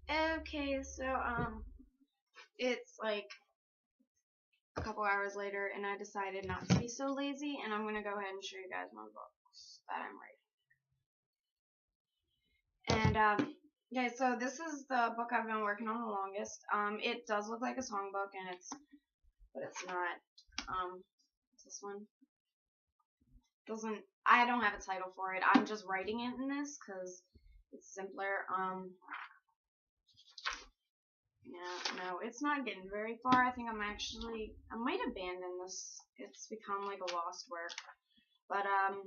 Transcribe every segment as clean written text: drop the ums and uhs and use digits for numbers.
Okay, so it's like a couple hours later, and I decided not to be so lazy, and I'm gonna go ahead and show you guys my books that I'm writing. And yeah, so this is the book I've been working on the longest. It does look like a songbook, and but it's not. This one doesn't. I don't have a title for it. I'm just writing it in this because it's simpler. Yeah, no, it's not getting very far. I think I might abandon this. It's become like a lost work. But I'm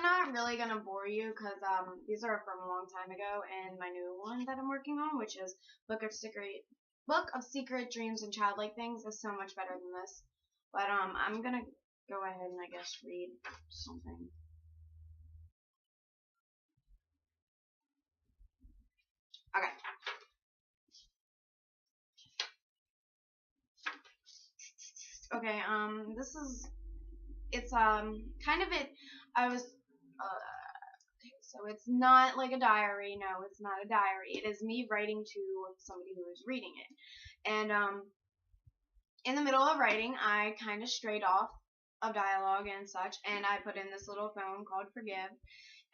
not really gonna bore you because these are from a long time ago, and my new one that I'm working on, which is Book of Secret Dreams and Childlike Things, is so much better than this. But I'm gonna go ahead and I guess read something. Okay. Okay. It's kind of it. I was So it's not like a diary. No, it's not a diary. It is me writing to somebody who is reading it. And in the middle of writing, I kind of strayed off of dialogue and such, and I put in this little poem called Forgive.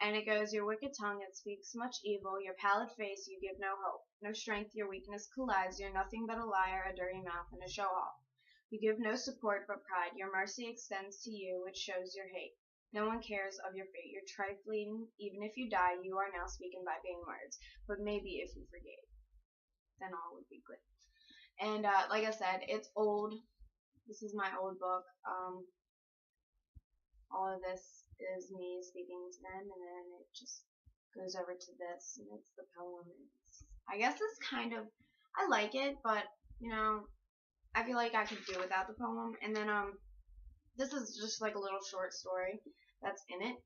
And it goes, your wicked tongue that speaks much evil, your pallid face, you give no hope. No strength, your weakness collides, you're nothing but a liar, a dirty mouth, and a show-off. You give no support but pride, your mercy extends to you, which shows your hate. No one cares of your fate, you're trifling, even if you die, you are now speaking by vain words. But maybe if you forgave, then all would be good. And like I said, it's old. This is my old book. All of this is me speaking to them, and then it just goes over to this, and it's the poem. I guess it's kind of, I like it, but I feel like I could do without the poem. And then this is just like a little short story that's in it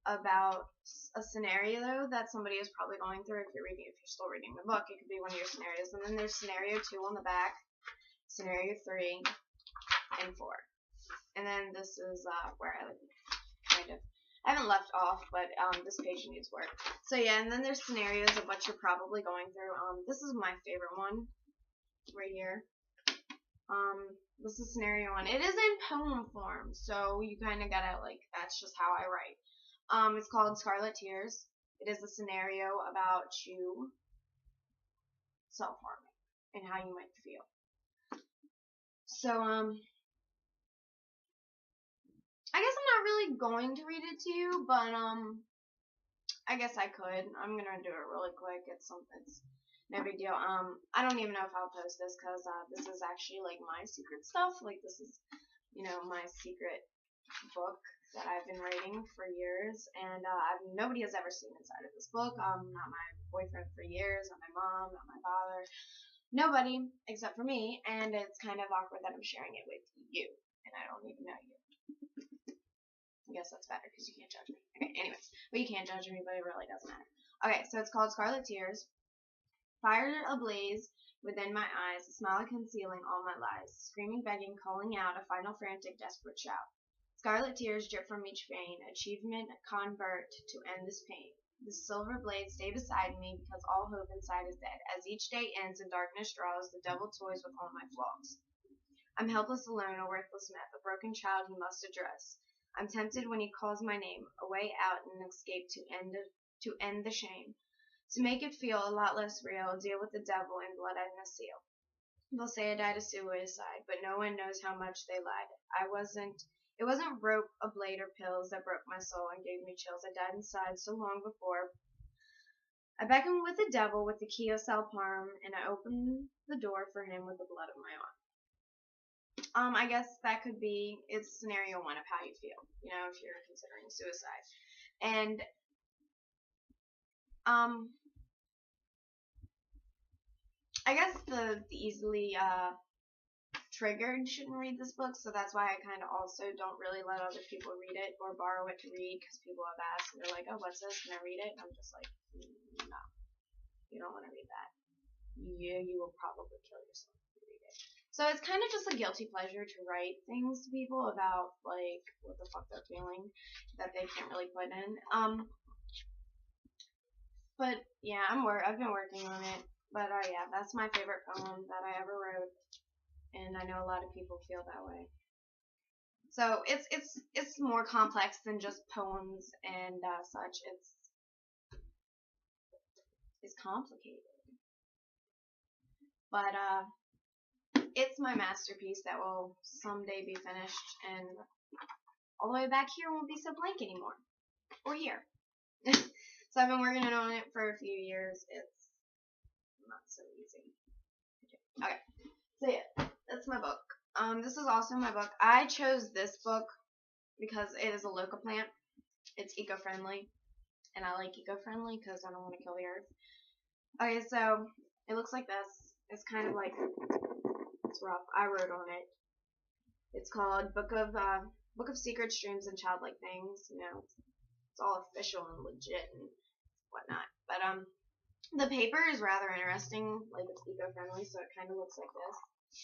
about a scenario that somebody is probably going through. If you're still reading the book, it could be one of your scenarios. And then there's scenario 2 on the back, scenario 3, and 4. And then this is where I I haven't left off, but this page needs work. So yeah, and then there's scenarios of what you're probably going through. This is my favorite one right here. This is scenario 1. It is in poem form, so you kind of gotta that's just how I write. It's called Scarlet Tears. It is a scenario about you self-harming and how you might feel. So I guess I'm not really going to read it to you, but I guess I could. I'm gonna do it really quick. It's no big deal. I don't even know if I'll post this because this is actually like my secret stuff. Like this is, my secret book that I've been writing for years, and nobody has ever seen inside of this book. Not my boyfriend for years, not my mom, not my father, nobody except for me. And it's kind of awkward that I'm sharing it with you, and I don't even know you. I guess that's better because you can't judge me. Okay, anyways. Well, you can't judge me, but it really doesn't matter. Okay, so it's called Scarlet Tears. Fire ablaze within my eyes, a smile concealing all my lies. Screaming, begging, calling out, a final frantic, desperate shout. Scarlet tears drip from each vein, achievement convert to end this pain. The silver blade stay beside me because all hope inside is dead. As each day ends and darkness draws, the devil toys with all my flaws. I'm helpless alone, a worthless myth, a broken child he must address. I'm tempted when he calls my name, a way out and escape to end the shame. To make it feel a lot less real, deal with the devil in blood and a seal. They'll say I died a suicide, but no one knows how much they lied. It wasn't rope, a blade, or pills that broke my soul and gave me chills. I died inside so long before. I beckoned with the devil with the key of self-harm, and I opened the door for him with the blood of my arm. I guess that could be, it's scenario 1 of how you feel, if you're considering suicide. And, I guess the easily, triggered shouldn't read this book, so that's why I kind of also don't really let other people read it or borrow it to read, because people have asked, and they're like, oh, what's this, can I read it? And I'm just like, no, you don't want to read that. You will probably kill yourself if you read it. So it's kind of just a guilty pleasure to write things to people about, like, what the fuck they're feeling that they can't really put in. But yeah, I've been working on it. But yeah, that's my favorite poem that I ever wrote, and I know a lot of people feel that way. So it's more complex than just poems and such. It's complicated, but it's my masterpiece that will someday be finished, and all the way back here won't be so blank anymore, or here. So I've been working on it for a few years. It's not so easy. Okay, so yeah, that's my book. This is also my book. I chose this book because it is a local plant. It's eco-friendly, and I like eco-friendly because I don't want to kill the earth. Okay, so it looks like this. It's kind of like, it's rough. I wrote on it. It's called Book of Secrets, Dreams, and Childlike Things. You know, it's all official and legit and whatnot. But the paper is rather interesting. Like, it's eco-friendly, so it kind of looks like this.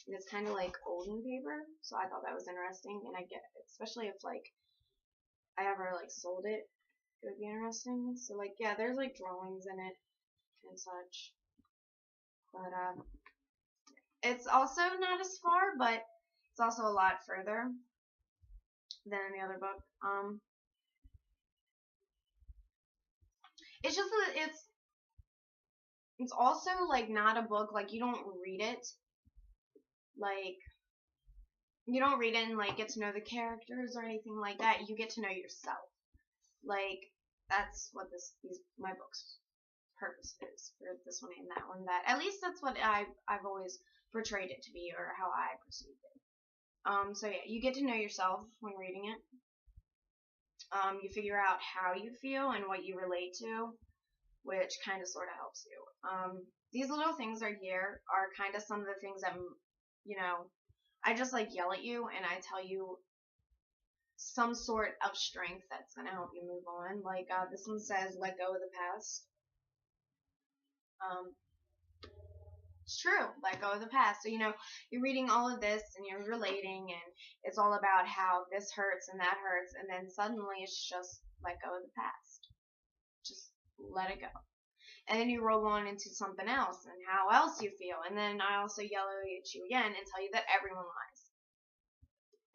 And it's kind of like olden paper, so I thought that was interesting. And I get it, especially if like I ever like sold it, it would be interesting. So like, yeah, there's like drawings in it and such. But it's also not as far, but it's also a lot further than the other book. It's just that it's also like not a book, like you don't read it, like you don't read it and like get to know the characters or anything like that. You get to know yourself. Like, that's what my book's purpose is for this one and that one. That at least that's what I've always portrayed it to be, or how I perceived it. So yeah, you get to know yourself when reading it. You figure out how you feel and what you relate to, which kind of sort of helps you. These little things right here are kind of some of the things that, you know, I just like yell at you and I tell you some sort of strength that's going to help you move on. Like, this one says, let go of the past. It's true, let go of the past. So, you know, you're reading all of this and you're relating, and it's all about how this hurts and that hurts, and then suddenly it's just let go of the past. Just let it go. And then you roll on into something else and how else you feel. And then I also yell at you again and tell you that everyone lies.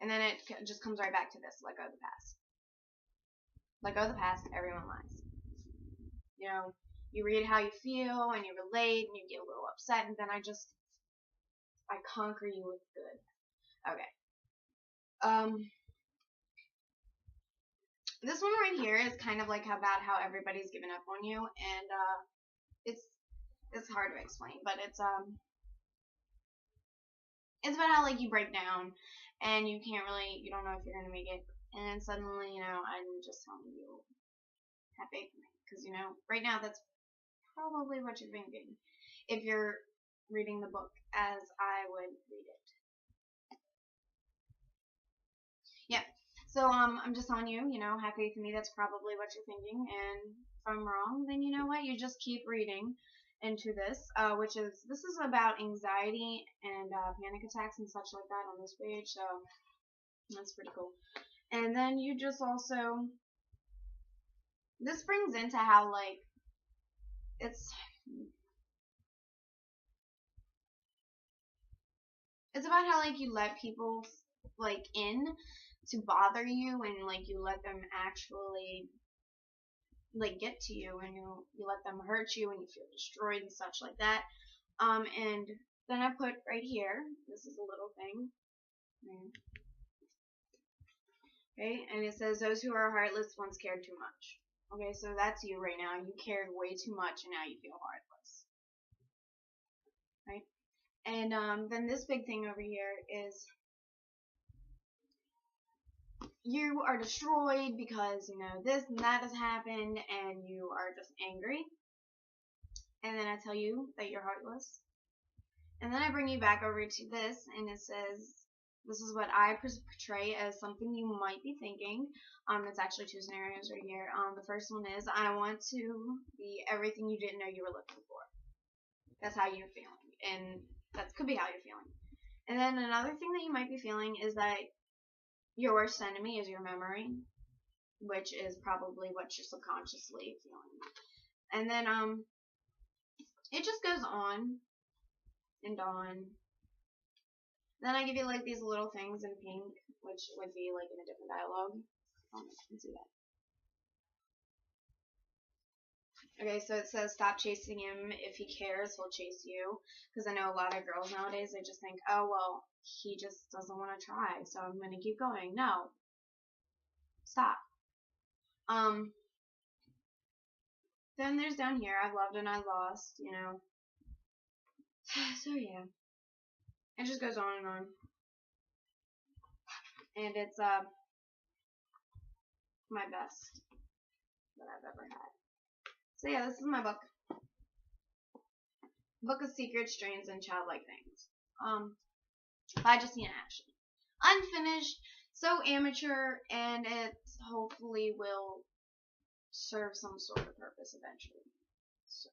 And then it just comes right back to this, let go of the past. Let go of the past, everyone lies. You know, you read how you feel and you relate and you get a little upset, and then I conquer you with good. Okay. This one right here is kind of like about how everybody's given up on you, and it's hard to explain, but it's about how like you break down and you don't know if you're gonna make it, and then suddenly, you know, I'm just telling you, have faith in me, because you know, right now that's probably what you're thinking if you're reading the book as I would read it. Yeah. So I'm just telling you, you know, have faith in me. That's probably what you're thinking, and if I'm wrong, then you know what? You just keep reading into this, this is about anxiety and panic attacks and such like that on this page. So that's pretty cool. And then you just also, this brings into how like it's about how like you let people like in to bother you, and like you let them actually like get to you, and you let them hurt you and you feel destroyed and such like that. And then I put right here, this is a little thing. Okay, and it says, those who are heartless once cared too much. Okay, so that's you right now. You cared way too much and now you feel heartless. Right? And then this big thing over here is, you are destroyed because, you know, this and that has happened, and you are just angry. And then I tell you that you're heartless. And then I bring you back over to this, and it says, this is what I portray as something you might be thinking. It's actually two scenarios right here. The first one is, I want to be everything you didn't know you were looking for. That's how you're feeling. And that could be how you're feeling. And then another thing that you might be feeling is that your worst enemy is your memory, which is probably what you're subconsciously feeling. And then it just goes on and on. Then I give you like these little things in pink, which would be like in a different dialogue. I don't know if you can see that. Okay, so it says stop chasing him. If he cares, he'll chase you. Because I know a lot of girls nowadays, they just think, oh, well, he just doesn't want to try, so I'm going to keep going. No. Stop. Then there's down here, I've loved and I lost, you know. So, yeah. It just goes on and on. And it's, my best that I've ever had. So, yeah, this is my book. Book of Secrets, Dreams, and Childlike Things. By Justina Ashliegh. Unfinished, so amateur, and it hopefully will serve some sort of purpose eventually. So.